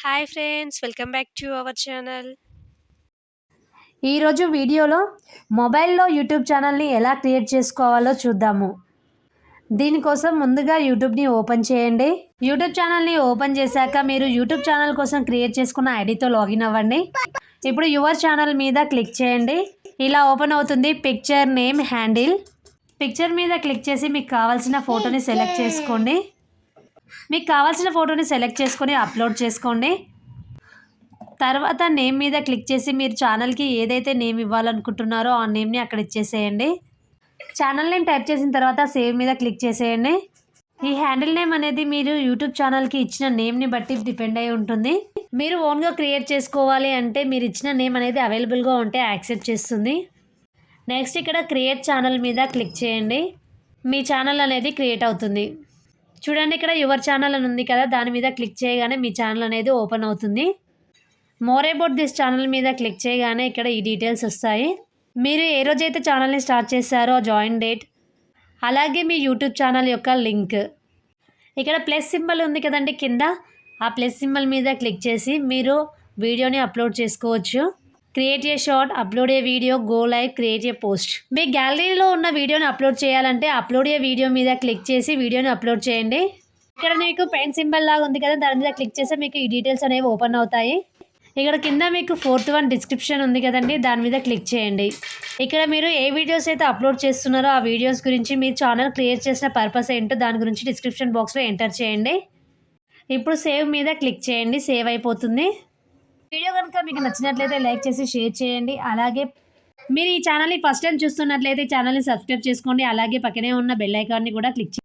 Hi friends, welcome back to our channel. ఈరోజు వీడియోలో మొబైల్లో యూట్యూబ్ ఛానల్ని ఎలా క్రియేట్ చేసుకోవాలో చూద్దాము. దీనికోసం ముందుగా యూట్యూబ్ని ఓపెన్ చేయండి. యూట్యూబ్ ఛానల్ని ఓపెన్ చేశాక మీరు యూట్యూబ్ ఛానల్ కోసం క్రియేట్ చేసుకున్న ఐడితో లాగిన్ అవ్వండి. ఇప్పుడు యువర్ ఛానల్ మీద క్లిక్ చేయండి. ఇలా ఓపెన్ అవుతుంది పిక్చర్ నేమ్ హ్యాండిల్. పిక్చర్ మీద క్లిక్ చేసి మీకు కావాల్సిన ఫోటోని సెలెక్ట్ చేసుకోండి. మీకు కావాల్సిన ఫోటోని సెలెక్ట్ చేసుకొని అప్లోడ్ చేసుకోండి. తర్వాత నేమ్ మీద క్లిక్ చేసి మీరు ఛానల్కి ఏదైతే నేమ్ ఇవ్వాలనుకుంటున్నారో ఆ నేమ్ని అక్కడ ఇచ్చేసేయండి. ఛానల్ నేమ్ టైప్ చేసిన తర్వాత సేవ్ మీద క్లిక్ చేసేయండి. ఈ హ్యాండిల్ నేమ్ అనేది మీరు యూట్యూబ్ ఛానల్కి ఇచ్చిన నేమ్ని బట్టి డిపెండ్ అయి ఉంటుంది. మీరు ఓన్గా క్రియేట్ చేసుకోవాలి అంటే మీరు ఇచ్చిన నేమ్ అనేది అవైలబుల్గా ఉంటే యాక్సెప్ట్ చేస్తుంది. నెక్స్ట్ ఇక్కడ క్రియేట్ ఛానల్ మీద క్లిక్ చేయండి. మీ ఛానల్ అనేది క్రియేట్ అవుతుంది. చూడండి, ఇక్కడ యువర్ ఛానల్ అని ఉంది కదా, దాని మీద క్లిక్ చేయగానే మీ ఛానల్ అనేది ఓపెన్ అవుతుంది. మోర్ అబౌట్ దిస్ ఛానల్ మీద క్లిక్ చేయగానే ఇక్కడ ఈ డీటెయిల్స్ వస్తాయి. మీరు ఏ రోజైతే ఛానల్ని స్టార్ట్ చేశారో జాయిన్ డేట్, అలాగే మీ యూట్యూబ్ ఛానల్ యొక్క లింక్. ఇక్కడ ప్లస్ సింబల్ ఉంది కదండి కింద, ఆ ప్లస్ సింబల్ మీద క్లిక్ చేసి మీరు వీడియోని అప్లోడ్ చేసుకోవచ్చు. Create a short, upload a video, go live, create a post. మీ గ్యాలరీలో ఉన్న వీడియోని అప్లోడ్ చేయాలంటే అప్లోడ్ ఏ వీడియో మీద క్లిక్ చేసి వీడియోని అప్లోడ్ చేయండి. ఇక్కడ మీకు పెన్ సింబల్ లాగా ఉంది కదా, దాని మీద క్లిక్ చేస్తే మీకు ఈ డీటెయిల్స్ అనేవి ఓపెన్ అవుతాయి. ఇక్కడ కింద మీకు 4th వన్ డిస్క్రిప్షన్ ఉంది కదండి, దాని మీద క్లిక్ చేయండి. ఇక్కడ మీరు ఏ వీడియోస్ అయితే అప్లోడ్ చేస్తున్నారో ఆ వీడియోస్ గురించి, మీ ఛానల్ క్రియేట్ చేసిన పర్పస్ ఏంటో దాని గురించి డిస్క్రిప్షన్ బాక్స్లో ఎంటర్ చేయండి. ఇప్పుడు సేవ్ మీద క్లిక్ చేయండి. సేవ్ అయిపోతుంది. వీడియో కనుక మీకు నచ్చినట్లయితే లైక్ చేసి షేర్ చేయండి. అలాగే మీరు ఈ ఛానల్ని ఫస్ట్ టైం చూస్తున్నట్లయితే ఛానల్ని సబ్స్క్రైబ్ చేసుకోండి. అలాగే పక్కనే ఉన్న బెల్ ఐకాన్ని కూడా క్లిక్ చేయండి.